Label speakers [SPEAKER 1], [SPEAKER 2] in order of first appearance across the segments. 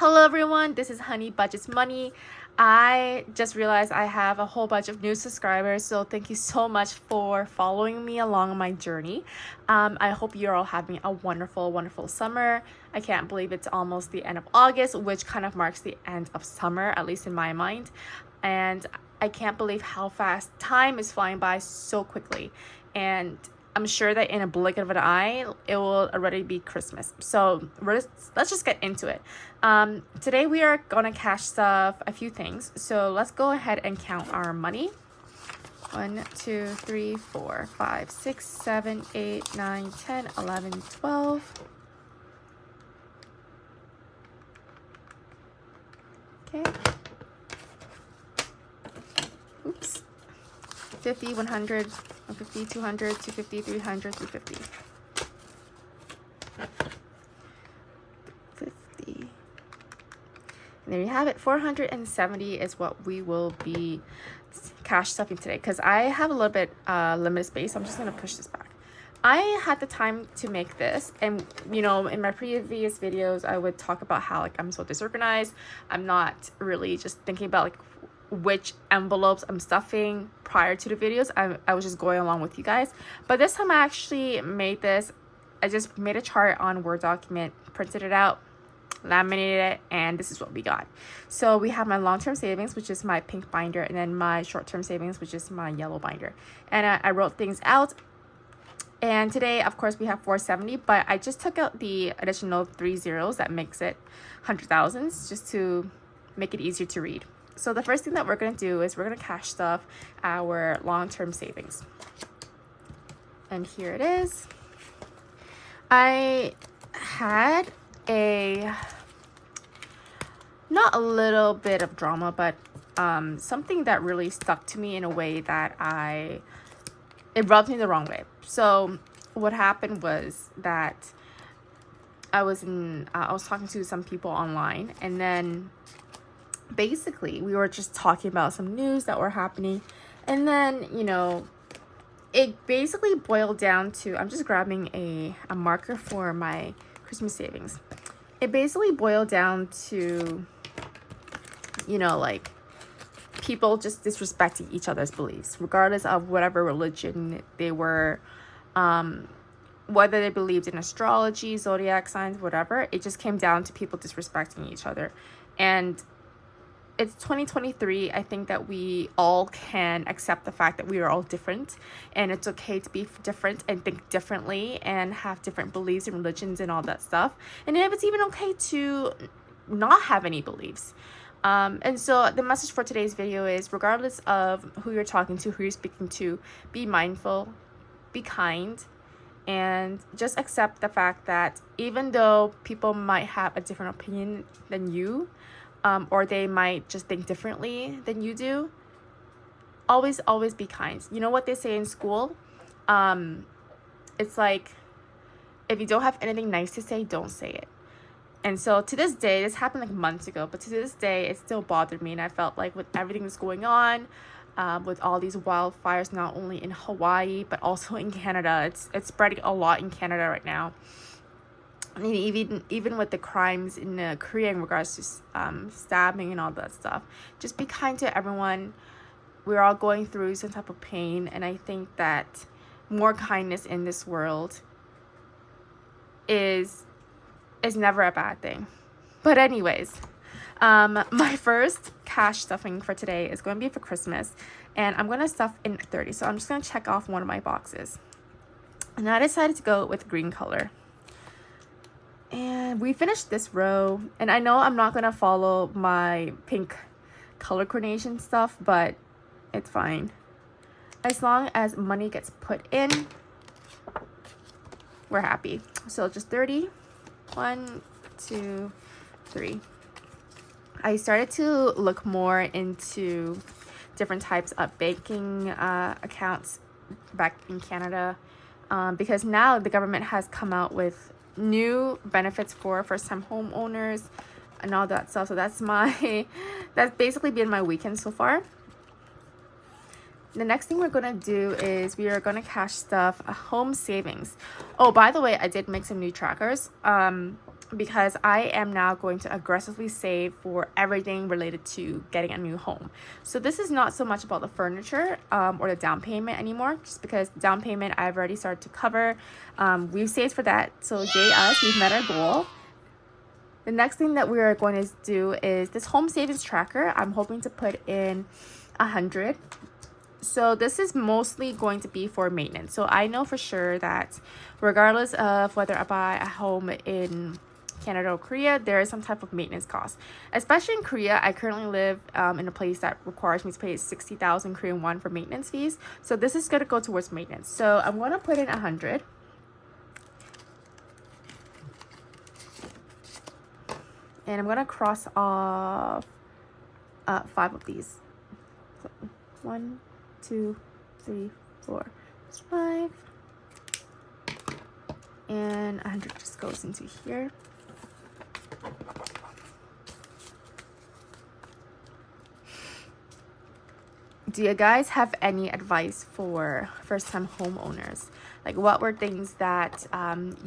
[SPEAKER 1] Hello everyone, this is Honey Budgets Money. I just realized I have a whole bunch of new subscribers, so thank you so much for following me along my journey. I hope you're all having a wonderful summer. I can't believe it's almost the end of August, which kind of marks the end of summer, at least in my mind. And I can't believe how fast time is flying by so quickly. And I'm sure that in a blink of an eye, it will already be Christmas. So let's just get into it. Today we are going to cash stuff a few things. So let's go ahead and count our money. 1, 2, 3, 4, 5, 6, 7, 8, 9, 10, 11, 12. Okay. Oops. 50, 100, 150, 200, 250, 300, 350. 50. And there you have it. 470 is what we will be cash stuffing today, because I have a little bit limited space. So I'm just going to push this back. I had the time to make this, and in my previous videos I would talk about how I'm so disorganized. I'm not really just thinking about which envelopes I'm stuffing prior to the videos. I was just going along with you guys. But this time I actually made this. I just made a chart on Word document, printed it out, laminated it, and this is what we got. So we have my long-term savings, which is my pink binder, and then my short-term savings, which is my yellow binder. And I wrote things out. And today, of course, we have 470, but I just took out the additional 3 zeros that makes it 100,000s, just to make it easier to read. So the first thing that we're going to do is we're going to cash stuff our long-term savings. And here it is. I had not a little bit of drama, but something that really stuck to me in a way that it rubbed me the wrong way. So what happened was that I was talking to some people online, and then basically we were just talking about some news that were happening, and then it basically boiled down to, I'm just grabbing a marker for my Christmas savings. It basically boiled down to people just disrespecting each other's beliefs, regardless of whatever religion they were, whether they believed in astrology, zodiac signs, whatever. It just came down to people disrespecting each other. And it's 2023. I think that we all can accept the fact that we are all different, and it's okay to be different and think differently and have different beliefs and religions and all that stuff. And if it's even okay to not have any beliefs. And so the message for today's video is, regardless of who you're talking to, who you're speaking to, be mindful, be kind, and just accept the fact that even though people might have a different opinion than you, or they might just think differently than you do, always be kind. You know what they say in school? It's like, if you don't have anything nice to say, don't say it. And so to this day, this happened months ago, but to this day, it still bothered me. And I felt like with everything that's going on, with all these wildfires, not only in Hawaii, but also in Canada, it's spreading a lot in Canada right now. I mean, even with the crimes in Korea in regards to stabbing and all that stuff, just be kind to everyone. We're all going through some type of pain, and I think that more kindness in this world is never a bad thing. But anyways, my first cash stuffing for today is going to be for Christmas, and I'm going to stuff in 30. So I'm just going to check off one of my boxes, and I decided to go with green color. And we finished this row, and I know I'm not going to follow my pink color coordination stuff, but it's fine. As long as money gets put in, we're happy. So just 30. 1, 2, 3. I started to look more into different types of banking accounts back in Canada, because now the government has come out with new benefits for first-time homeowners and all that stuff. So that's basically been my weekend so far. The next thing we're going to do is we are going to cash stuff home savings. Oh, by the way, I did make some new trackers. because I am now going to aggressively save for everything related to getting a new home. So this is not so much about the furniture or the down payment anymore, just because down payment I've already started to cover. We've saved for that, so yay us, we've met our goal. The next thing that we are going to do is this home savings tracker. I'm hoping to put in 100. So this is mostly going to be for maintenance. So I know for sure that regardless of whether I buy a home in Canada or Korea, there is some type of maintenance cost. Especially in Korea, I currently live in a place that requires me to pay 60,000 Korean won for maintenance fees. So this is going to go towards maintenance. So I'm going to put in 100. And I'm going to cross off 5 of these. So 1, 2, 3, 4, 5. And 100 just goes into here. Do you guys have any advice for first-time homeowners? Like, what were things that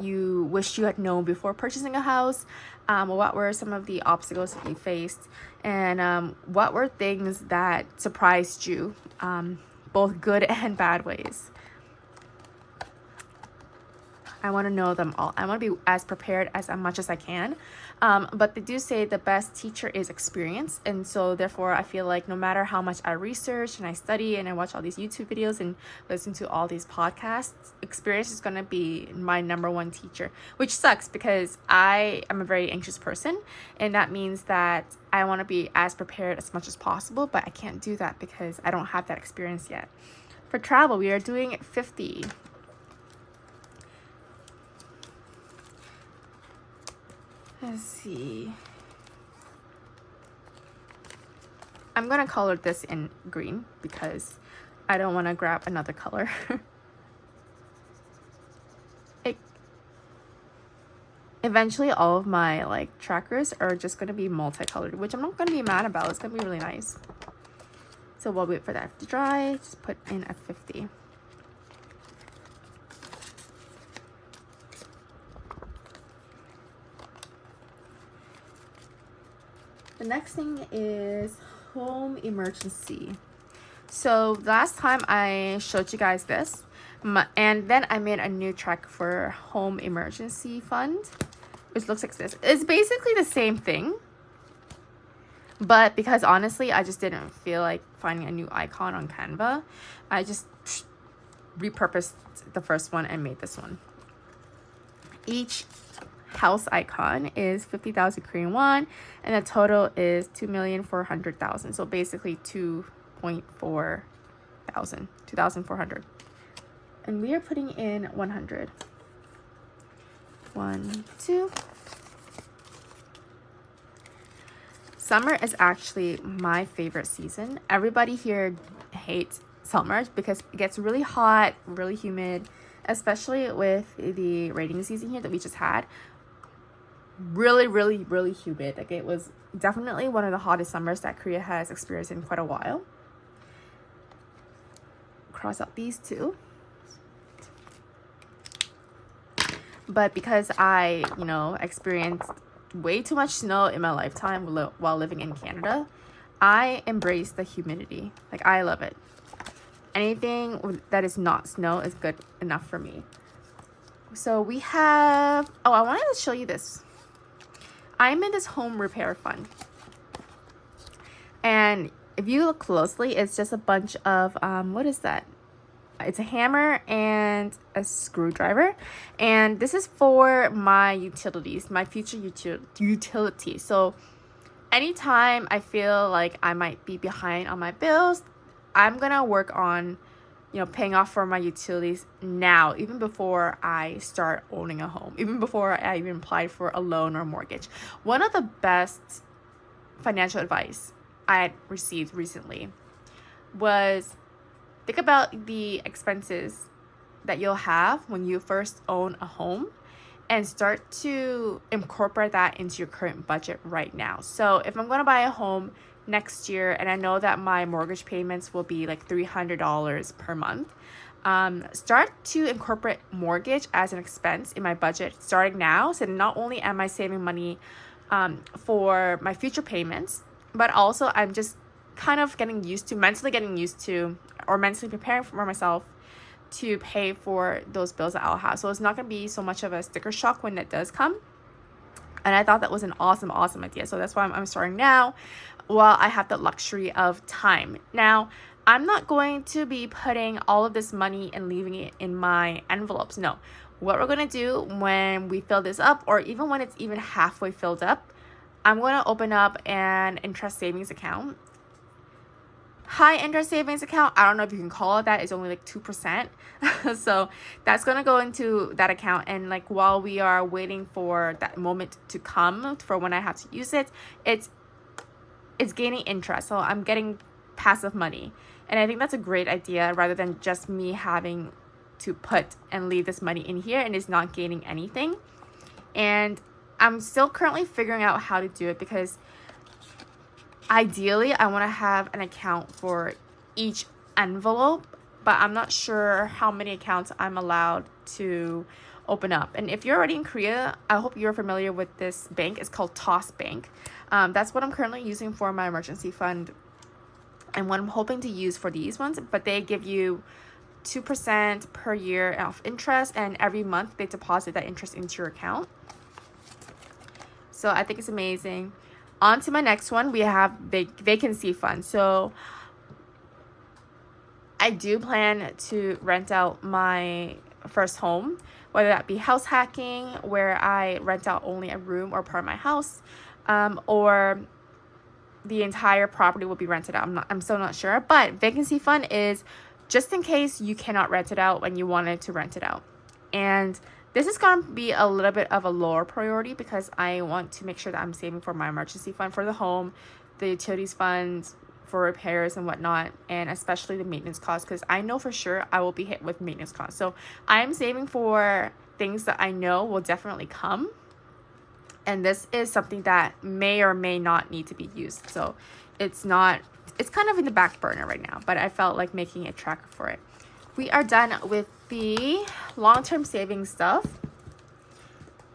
[SPEAKER 1] you wish you had known before purchasing a house? What were some of the obstacles that you faced? And what were things that surprised you, both good and bad ways? I want to know them all. I want to be as prepared as much as I can. But they do say the best teacher is experience. And so therefore, I feel like no matter how much I research and I study and I watch all these YouTube videos and listen to all these podcasts, experience is going to be my number one teacher, which sucks because I am a very anxious person. And that means that I want to be as prepared as much as possible, but I can't do that because I don't have that experience yet. For travel, we are doing 50. Let's see. I'm gonna color this in green because I don't want to grab another color. Eventually all of my like trackers are just gonna be multicolored, which I'm not gonna be mad about. It's gonna be really nice. So we'll wait for that to dry. Just put in a 50. The next thing is home emergency. So last time I showed you guys this, and then I made a new track for home emergency fund, which looks like this. It's basically the same thing, but because honestly I just didn't feel like finding a new icon on Canva, I just repurposed the first one and made this one. Each house icon is 50,000 Korean won, and the total is 2,400,000. So basically 2,400. And we are putting in 100. 1, 2. Summer is actually my favorite season. Everybody here hates summer because it gets really hot, really humid, especially with the rainy season here that we just had. Really, really, really humid. Like, it was definitely one of the hottest summers that Korea has experienced in quite a while. Cross out these two. But because I, experienced way too much snow in my lifetime while living in Canada, I embrace the humidity. Like, I love it. Anything that is not snow is good enough for me. So we have, I wanted to show you this. I'm in this home repair fund. And if you look closely, it's just a bunch of, what is that? It's a hammer and a screwdriver. And this is for my utilities, my future utilities. So anytime I feel like I might be behind on my bills, I'm gonna work on, paying off for my utilities now, even before I start owning a home, even before I even apply for a loan or mortgage. One of the best financial advice I had received recently was think about the expenses that you'll have when you first own a home and start to incorporate that into your current budget right now. So if I'm going to buy a home next year and I know that my mortgage payments will be like $300 per month, start to incorporate mortgage as an expense in my budget starting now. So not only am I saving money for my future payments, but also I'm just kind of mentally getting used to, or mentally preparing for myself to pay for those bills that I'll have. So it's not going to be so much of a sticker shock when that does come. And I thought that was an awesome idea. So that's why I'm starting now while I have the luxury of time. Now, I'm not going to be putting all of this money and leaving it in my envelopes. No. What we're going to do when we fill this up, or even when it's even halfway filled up, I'm going to open up an interest savings account. High interest savings account, I don't know if you can call it that. It's only like 2%. So that's going to go into that account. And like while we are waiting for that moment to come for when I have to use it, it's gaining interest. So I'm getting passive money. And I think that's a great idea, rather than just me having to put and leave this money in here and it's not gaining anything. And I'm still currently figuring out how to do it, because ideally I want to have an account for each envelope, but I'm not sure how many accounts I'm allowed to open up. And if you're already in Korea, I hope you're familiar with this bank. It's called Toss Bank. That's what I'm currently using for my emergency fund, and what I'm hoping to use for these ones. But they give you 2% per year of interest, and every month they deposit that interest into your account. So I think it's amazing. On to my next one, we have vacancy fund. So I do plan to rent out my first home, whether that be house hacking, where I rent out only a room or part of my house, or the entire property will be rented out. I'm still not sure. But vacancy fund is just in case you cannot rent it out when you wanted to rent it out. And this is going to be a little bit of a lower priority, because I want to make sure that I'm saving for my emergency fund for the home, the utilities funds for repairs and whatnot, and especially the maintenance costs, because I know for sure I will be hit with maintenance costs. So I'm saving for things that I know will definitely come. And this is something that may or may not need to be used. So it's kind of in the back burner right now, but I felt like making a tracker for it. We are done with the long-term savings stuff.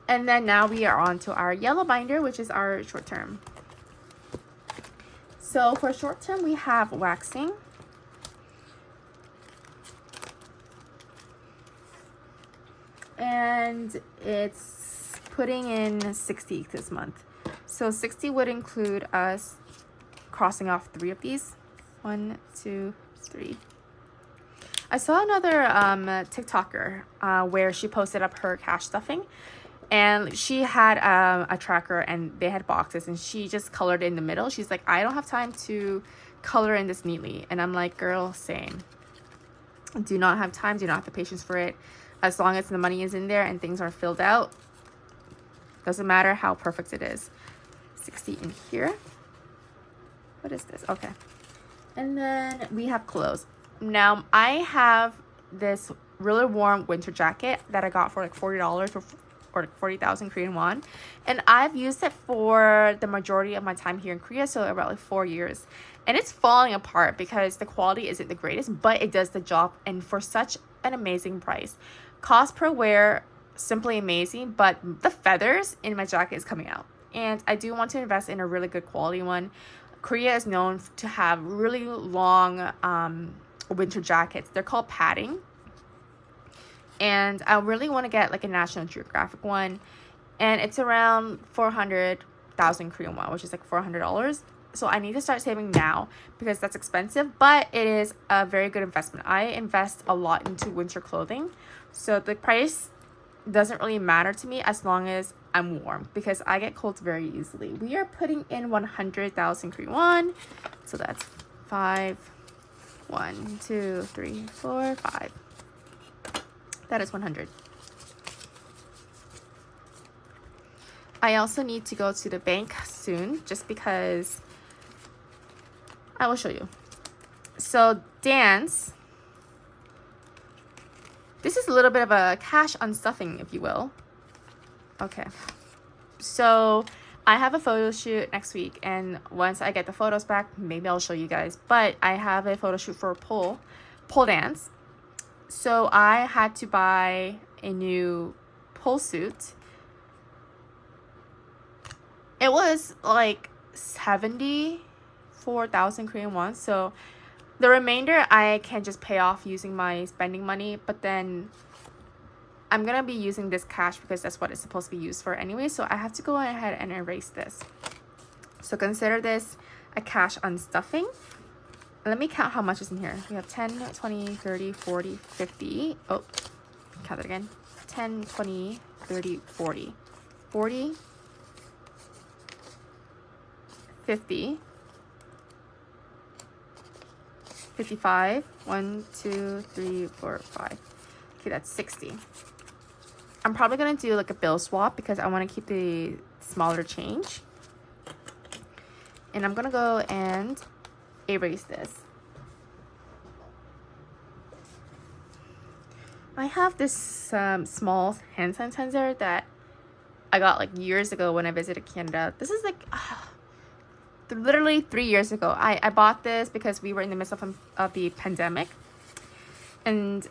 [SPEAKER 1] And then now we are on to our yellow binder, which is our short-term. So for short-term, we have waxing. And it's putting in 60 this month. So 60 would include us crossing off 3 of these. 1, 2, 3. I saw another TikToker where she posted up her cash stuffing, and she had a tracker and they had boxes, and she just colored in the middle. She's like, I don't have time to color in this neatly. And I'm like, girl, same. Do not have time, do not have the patience for it. As long as the money is in there and things are filled out, doesn't matter how perfect it is. 60 in here. What is this? Okay. And then we have clothes. Now, I have this really warm winter jacket that I got for like $40 or like 40,000 Korean won. And I've used it for the majority of my time here in Korea, so about like 4 years. And it's falling apart because the quality isn't the greatest, but it does the job, and for such an amazing price. Cost per wear, simply amazing, but the feathers in my jacket is coming out. And I do want to invest in a really good quality one. Korea is known to have really long winter jackets. They're called padding. And I really want to get like a National Geographic one. And it's around 400,000 Korean won, which is like $400. So I need to start saving now because that's expensive, but it is a very good investment. I invest a lot into winter clothing. So the price doesn't really matter to me as long as I'm warm, because I get cold very easily. We are putting in 100,000 Korean won. So that's 5. 1, 2, 3, 4, 5. That is 100. I also need to go to the bank soon, just because I will show you. So dance. This is a little bit of a cash unstuffing, if you will. Okay. So I have a photo shoot next week, and once I get the photos back, maybe I'll show you guys. But I have a photo shoot for pole dance. So I had to buy a new pole suit. It was like 74,000 Korean won. So the remainder I can just pay off using my spending money, but then I'm gonna be using this cash because that's what it's supposed to be used for anyway. So I have to go ahead and erase this. So consider this a cash unstuffing. Let me count how much is in here. We have 10, 20, 30, 40, 50. Oh, count it again. 10, 20, 30, 40. 40, 50, 55, 1, 2, 3, 4, 5. Okay, that's 60. I'm probably gonna do like a bill swap because I want to keep the smaller change. And I'm gonna go and erase this. I have this small hand sanitizer that I got like years ago when I visited Canada. This is like literally 3 years ago. I bought this because we were in the midst of the pandemic, and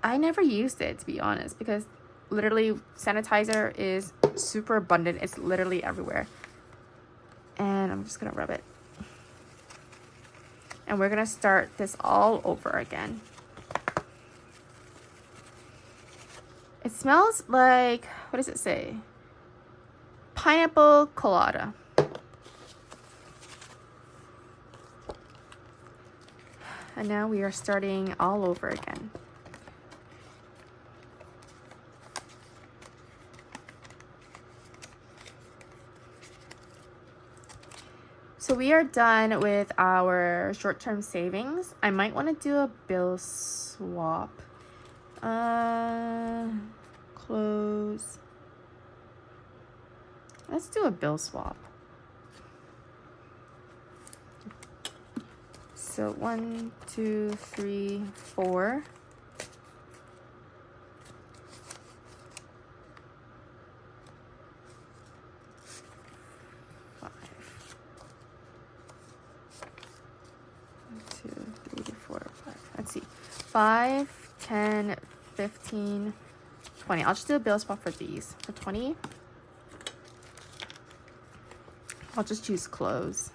[SPEAKER 1] I never used it, to be honest, because literally sanitizer is super abundant. It's literally everywhere. And I'm just gonna rub it. And we're gonna start this all over again. It smells like, what does it say? Pineapple colada. And now we are starting all over again. So we are done with our short-term savings. I might want to do a bill swap. Close. Let's do a bill swap. So 1, 2, 3, 4. Let's see, 5, 10, 15, 20. I'll just do a bill swap for these. For 20, I'll just choose close.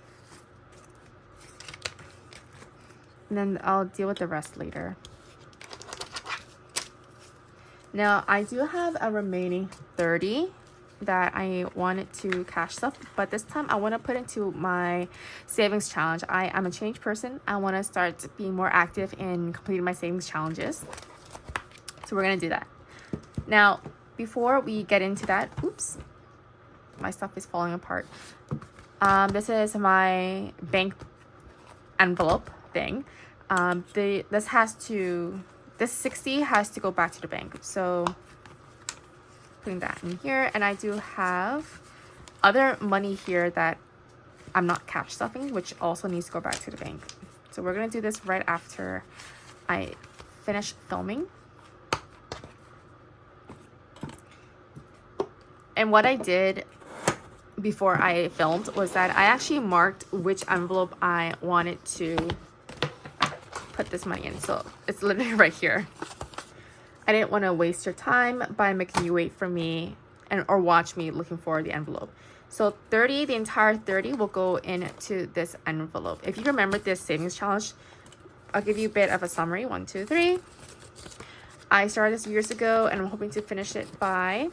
[SPEAKER 1] And then I'll deal with the rest later. Now, I do have a remaining 30 that I wanted to cash stuff, but this time I want to put into my savings challenge. I'm a change person. I want to start being more active in completing my savings challenges. So we're going to do that. Now, before we get into that, oops, my stuff is falling apart. This is my bank envelope thing. This 60 has to go back to the bank. So putting that in here, and I do have other money here that I'm not cash stuffing, which also needs to go back to the bank. So we're gonna do this right after I finish filming. And what I did before I filmed was that I actually marked which envelope I wanted to put this money in. So it's literally right here. I didn't want to waste your time by making you wait for me or watch me looking for the envelope. So 30, the entire 30 will go into this envelope. If you remember this savings challenge, I'll give you a bit of a summary. 1, 2, 3. I started this years ago and I'm hoping to finish it by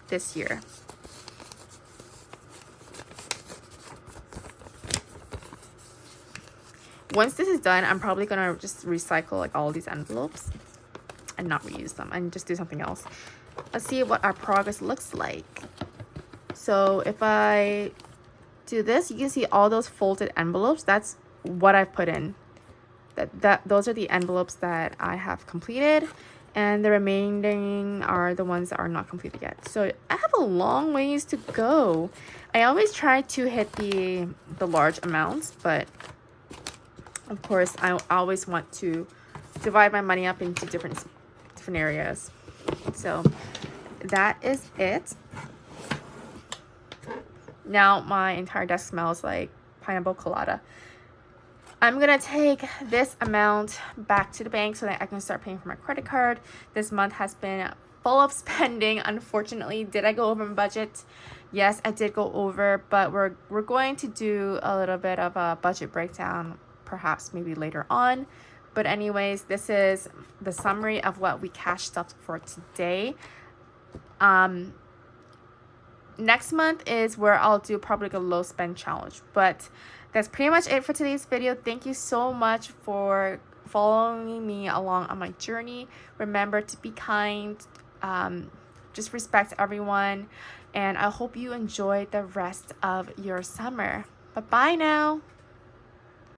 [SPEAKER 1] this year. Once this is done, I'm probably gonna just recycle like all these envelopes and not reuse them and just do something else. Let's see what our progress looks like. So if I do this, you can see all those folded envelopes. That's what I've put in. Those are the envelopes that I have completed, and the remaining are the ones that are not completed yet. So I have a long ways to go. I always try to hit the large amounts, but of course I always want to divide my money up into different areas. So that is it. Now my entire desk smells like pineapple colada. I'm gonna take this amount back to the bank so that I can start paying for my credit card. This month has been full of spending. Unfortunately, did I go over my budget? Yes, I did go over, but we're going to do a little bit of a budget breakdown, perhaps maybe later on. But anyways, this is the summary of what we cash stuffed for today. Next month is where I'll do probably a low spend challenge, but that's pretty much it for today's video. Thank you so much for following me along on my journey. Remember to be kind, just respect everyone, and I hope you enjoy the rest of your summer. Bye bye now.